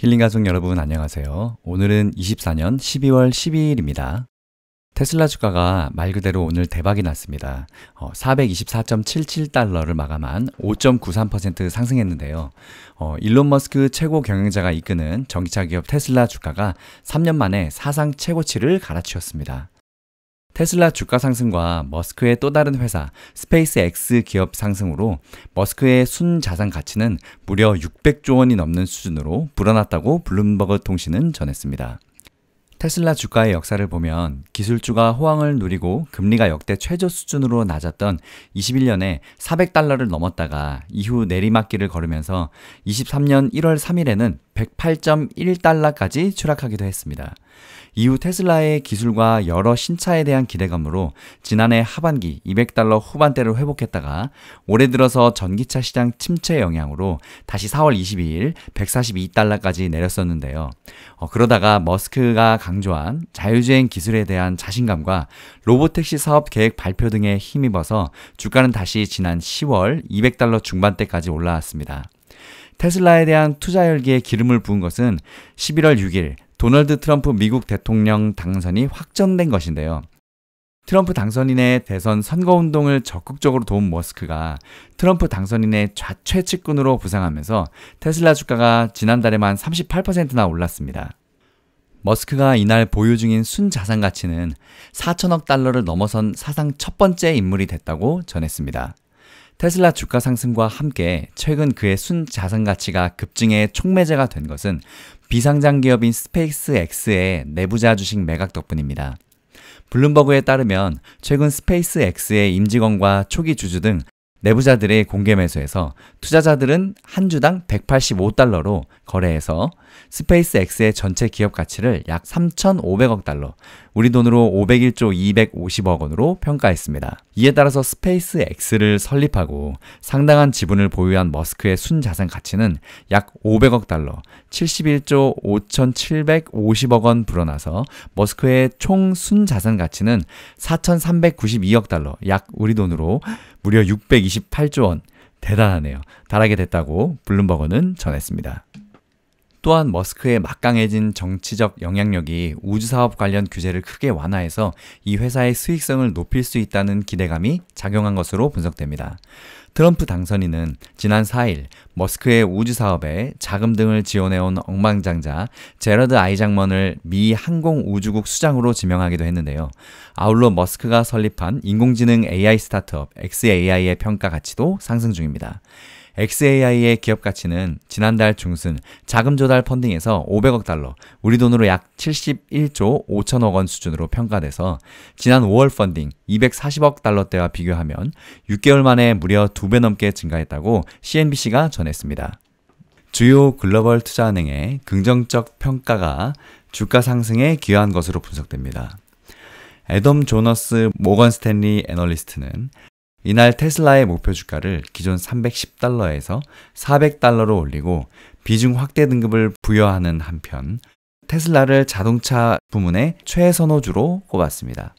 힐링 가족 여러분 안녕하세요. 오늘은 24년 12월 12일입니다. 테슬라 주가가 말 그대로 오늘 대박이 났습니다. 424.77달러를 마감한 5.93% 상승했는데요. 일론 머스크 최고 경영자가 이끄는 전기차 기업 테슬라 주가가 3년 만에 사상 최고치를 갈아치웠습니다. 테슬라 주가 상승과 머스크의 또 다른 회사 스페이스X 기업 상승으로 머스크의 순자산 가치는 무려 600조 원이 넘는 수준으로 불어났다고 블룸버그 통신은 전했습니다. 테슬라 주가의 역사를 보면 기술주가 호황을 누리고 금리가 역대 최저 수준으로 낮았던 21년에 400달러를 넘었다가 이후 내리막길을 걸으면서 23년 1월 3일에는 108.1달러까지 추락하기도 했습니다. 이후 테슬라의 기술과 여러 신차에 대한 기대감으로 지난해 하반기 200달러 후반대를 회복했다가 올해 들어서 전기차 시장 침체 영향으로 다시 4월 22일 142달러까지 내렸었는데요. 그러다가 머스크가 강조한 자율주행 기술에 대한 자신감과 로보택시 사업 계획 발표 등에 힘입어서 주가는 다시 지난 10월 200달러 중반대까지 올라왔습니다. 테슬라에 대한 투자 열기에 기름을 부은 것은 11월 6일 도널드 트럼프 미국 대통령 당선이 확정된 것인데요. 트럼프 당선인의 대선 선거운동을 적극적으로 도운 머스크가 트럼프 당선인의 좌최측근으로 부상하면서 테슬라 주가가 지난달에만 38%나 올랐습니다. 머스크가 이날 보유 중인 순자산 가치는 4천억 달러를 넘어선 사상 첫 번째 인물이 됐다고 전했습니다. 테슬라 주가 상승과 함께 최근 그의 순자산 가치가 급증해 촉매제가 된 것은 비상장 기업인 스페이스X의 내부자 주식 매각 덕분입니다. 블룸버그에 따르면 최근 스페이스X의 임직원과 초기 주주 등 내부자들의 공개 매수에서 투자자들은 한 주당 185달러로 거래해서 스페이스X의 전체 기업 가치를 약 3,500억 달러, 우리 돈으로 501조 250억 원으로 평가했습니다. 이에 따라서 스페이스X를 설립하고 상당한 지분을 보유한 머스크의 순자산 가치는 약 500억 달러, 71조 5,750억 원 불어나서 머스크의 총 순자산 가치는 4,392억 달러, 약 우리 돈으로 무려 628조 원, 대단하네요. 달하게 됐다고 블룸버그는 전했습니다. 또한 머스크의 막강해진 정치적 영향력이 우주사업 관련 규제를 크게 완화해서 이 회사의 수익성을 높일 수 있다는 기대감이 작용한 것으로 분석됩니다. 트럼프 당선인은 지난 4일 머스크의 우주사업에 자금 등을 지원해온 억만장자 제러드 아이작먼을 미 항공우주국 수장으로 지명하기도 했는데요. 아울러 머스크가 설립한 인공지능 AI 스타트업 xAI의 평가 가치도 상승 중입니다. xAI의 기업 가치는 지난달 중순 자금 조달 펀딩에서 500억 달러, 우리 돈으로 약 71조 5천억 원 수준으로 평가돼서 지난 5월 펀딩 240억 달러대와 비교하면 6개월 만에 무려 2배 넘게 증가했다고 CNBC가 전했습니다. 주요 글로벌 투자은행의 긍정적 평가가 주가 상승에 기여한 것으로 분석됩니다. 애덤 조너스 모건 스탠리 애널리스트는 이날 테슬라의 목표 주가를 기존 310달러에서 400달러로 올리고 비중 확대 등급을 부여하는 한편 테슬라를 자동차 부문의 최선호주로 꼽았습니다.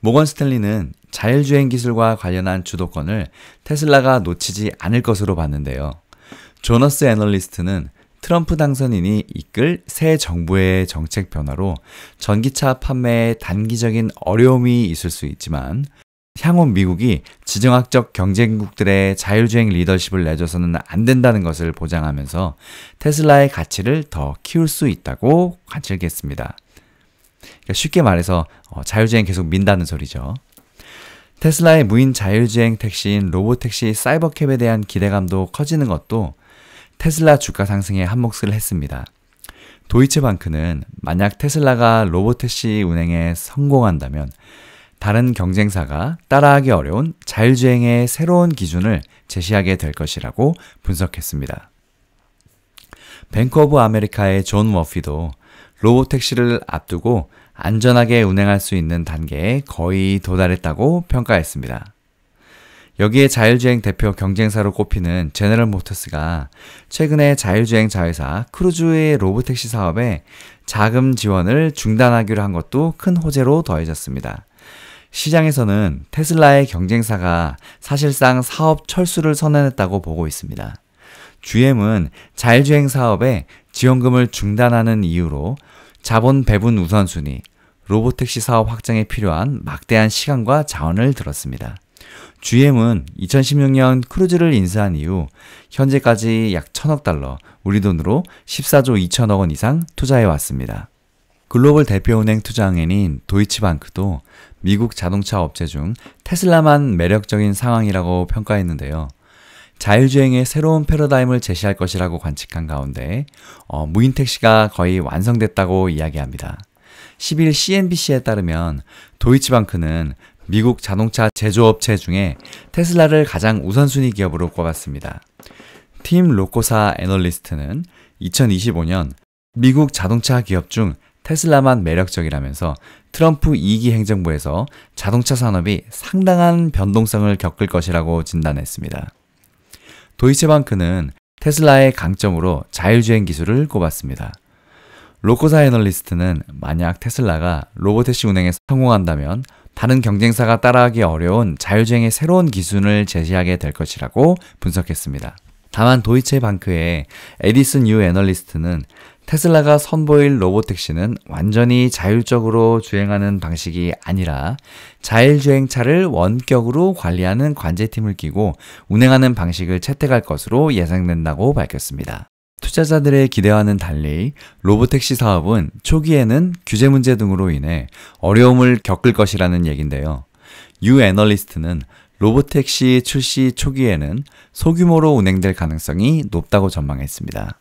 모건 스탠리는 자율주행 기술과 관련한 주도권을 테슬라가 놓치지 않을 것으로 봤는데요. 조너스 애널리스트는 트럼프 당선인이 이끌 새 정부의 정책 변화로 전기차 판매에 단기적인 어려움이 있을 수 있지만 향후 미국이 지정학적 경쟁국들의 자율주행 리더십을 내줘서는 안 된다는 것을 보장하면서 테슬라의 가치를 더 키울 수 있다고 관측했습니다. 그러니까 쉽게 말해서 자율주행 계속 민다는 소리죠. 테슬라의 무인 자율주행 택시인 로보택시 사이버캡에 대한 기대감도 커지는 것도 테슬라 주가 상승에 한몫을 했습니다. 도이체방크는 만약 테슬라가 로보택시 운행에 성공한다면 다른 경쟁사가 따라하기 어려운 자율주행의 새로운 기준을 제시하게 될 것이라고 분석했습니다. 뱅크 오브 아메리카의 존 머피도 로보택시를 앞두고 안전하게 운행할 수 있는 단계에 거의 도달했다고 평가했습니다. 여기에 자율주행 대표 경쟁사로 꼽히는 제너럴 모터스가 최근에 자율주행 자회사 크루즈의 로보택시 사업에 자금 지원을 중단하기로 한 것도 큰 호재로 더해졌습니다. 시장에서는 테슬라의 경쟁사가 사실상 사업 철수를 선언했다고 보고 있습니다. GM은 자율주행 사업에 지원금을 중단하는 이유로 자본 배분 우선순위, 로보택시 사업 확장에 필요한 막대한 시간과 자원을 들었습니다. GM은 2016년 크루즈를 인수한 이후 현재까지 약 1,000억 달러, 우리 돈으로 14조 2천억 원 이상 투자해 왔습니다. 글로벌 대표은행 투자은행인 도이치방크도 미국 자동차 업체 중 테슬라만 매력적인 상황이라고 평가했는데요. 자율주행의 새로운 패러다임을 제시할 것이라고 관측한 가운데 무인 택시가 거의 완성됐다고 이야기합니다. 10일 CNBC에 따르면 도이치방크는 미국 자동차 제조업체 중에 테슬라를 가장 우선순위 기업으로 꼽았습니다. 팀 로코사 애널리스트는 2025년 미국 자동차 기업 중 테슬라만 매력적이라면서 트럼프 2기 행정부에서 자동차 산업이 상당한 변동성을 겪을 것이라고 진단했습니다. 도이체방크는 테슬라의 강점으로 자율주행 기술을 꼽았습니다. 로코사 애널리스트는 만약 테슬라가 로보택시 운행에 성공한다면 다른 경쟁사가 따라하기 어려운 자율주행의 새로운 기준을 제시하게 될 것이라고 분석했습니다. 다만 도이체방크의 에디슨 유 애널리스트는 테슬라가 선보일 로보택시는 완전히 자율적으로 주행하는 방식이 아니라 자율주행차를 원격으로 관리하는 관제팀을 끼고 운행하는 방식을 채택할 것으로 예상된다고 밝혔습니다. 투자자들의 기대와는 달리 로보택시 사업은 초기에는 규제 문제 등으로 인해 어려움을 겪을 것이라는 얘긴데요. 유 애널리스트는 로보택시 출시 초기에는 소규모로 운행될 가능성이 높다고 전망했습니다.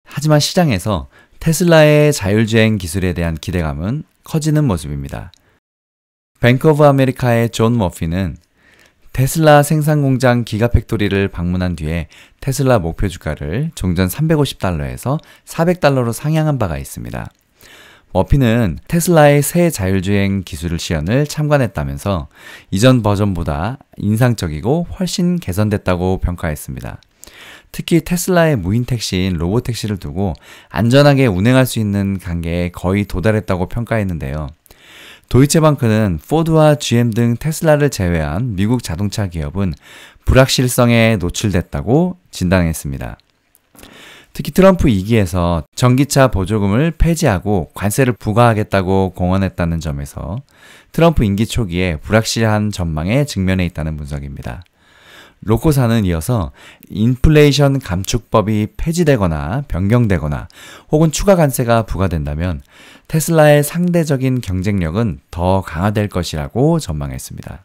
하지만 시장에서 테슬라의 자율주행 기술에 대한 기대감은 커지는 모습입니다. 뱅크 오브 아메리카의 존 머피는 테슬라 생산 공장 기가팩토리를 방문한 뒤에 테슬라 목표 주가를 종전 350달러에서 400달러로 상향한 바가 있습니다. 머피는 테슬라의 새 자율주행 기술 시연을 참관했다면서 이전 버전보다 인상적이고 훨씬 개선됐다고 평가했습니다. 특히 테슬라의 무인 택시인 로보택시를 두고 안전하게 운행할 수 있는 단계에 거의 도달했다고 평가했는데요. 도이체방크는 포드와 GM 등 테슬라를 제외한 미국 자동차 기업은 불확실성에 노출됐다고 진단했습니다. 특히 트럼프 2기에서 전기차 보조금을 폐지하고 관세를 부과하겠다고 공언했다는 점에서 트럼프 임기 초기에 불확실한 전망에 직면해 있다는 분석입니다. 로코사는 이어서 인플레이션 감축법이 폐지되거나 변경되거나 혹은 추가 관세가 부과된다면 테슬라의 상대적인 경쟁력은 더 강화될 것이라고 전망했습니다.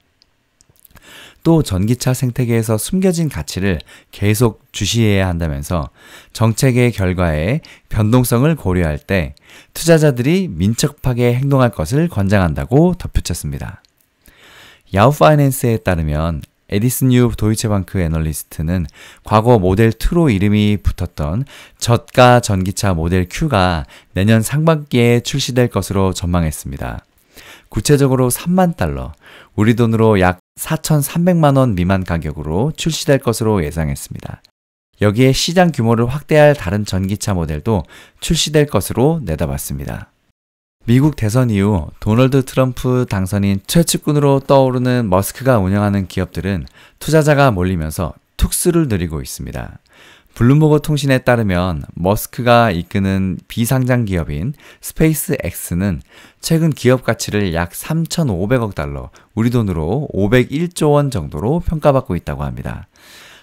또 전기차 생태계에서 숨겨진 가치를 계속 주시해야 한다면서 정책의 결과에 변동성을 고려할 때 투자자들이 민첩하게 행동할 것을 권장한다고 덧붙였습니다. 야후 파이낸스에 따르면 에디슨 유 도이체방크 애널리스트는 과거 모델 2로 이름이 붙었던 저가 전기차 모델 Q가 내년 상반기에 출시될 것으로 전망했습니다. 구체적으로 3만 달러, 우리 돈으로 약 4,300만 원 미만 가격으로 출시될 것으로 예상했습니다. 여기에 시장 규모를 확대할 다른 전기차 모델도 출시될 것으로 내다봤습니다. 미국 대선 이후 도널드 트럼프 당선인 최측근으로 떠오르는 머스크가 운영하는 기업들은 투자자가 몰리면서 툭스를 누리고 있습니다. 블룸버그 통신에 따르면 머스크가 이끄는 비상장 기업인 스페이스X는 최근 기업 가치를 약 3,500억 달러, 우리 돈으로 501조 원 정도로 평가받고 있다고 합니다.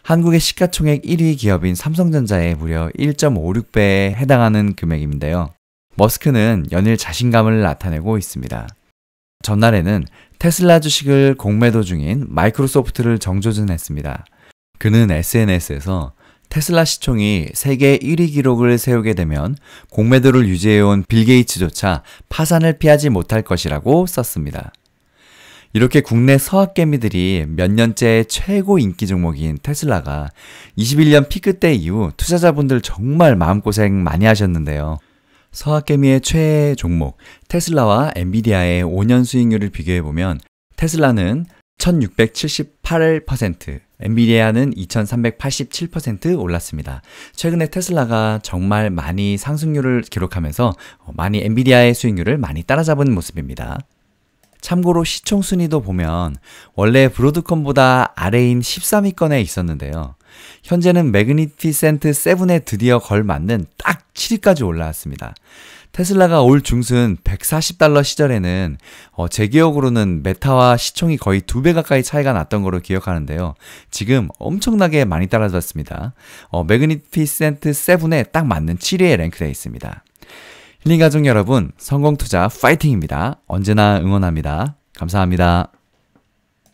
한국의 시가총액 1위 기업인 삼성전자의 무려 1.56배에 해당하는 금액인데요. 머스크는 연일 자신감을 나타내고 있습니다. 전날에는 테슬라 주식을 공매도 중인 마이크로소프트를 정조준했습니다. 그는 SNS에서 테슬라 시총이 세계 1위 기록을 세우게 되면 공매도를 유지해온 빌 게이츠조차 파산을 피하지 못할 것이라고 썼습니다. 이렇게 국내 서학개미들이 몇 년째 최고 인기 종목인 테슬라가 21년 피크 때 이후 투자자분들 정말 마음고생 많이 하셨는데요. 서학개미의 최애 종목 테슬라와 엔비디아의 5년 수익률을 비교해보면 테슬라는 1678%, 엔비디아는 2387% 올랐습니다. 최근에 테슬라가 정말 많이 상승률을 기록하면서 많이 엔비디아의 수익률을 많이 따라잡은 모습입니다. 참고로 시총 순위도 보면 원래 브로드컴보다 아래인 13위권에 있었는데요. 현재는 매그니피센트 7에 드디어 걸맞는 딱 7위까지 올라왔습니다. 테슬라가 올 중순 $140 시절에는 제 기억으로는 메타와 시총이 거의 2배 가까이 차이가 났던 걸로 기억하는데요. 지금 엄청나게 많이 떨어졌습니다. 매그니피센트 7에 딱 맞는 7위에 랭크되어 있습니다. 힐링가족 여러분, 성공투자 파이팅입니다. 언제나 응원합니다. 감사합니다.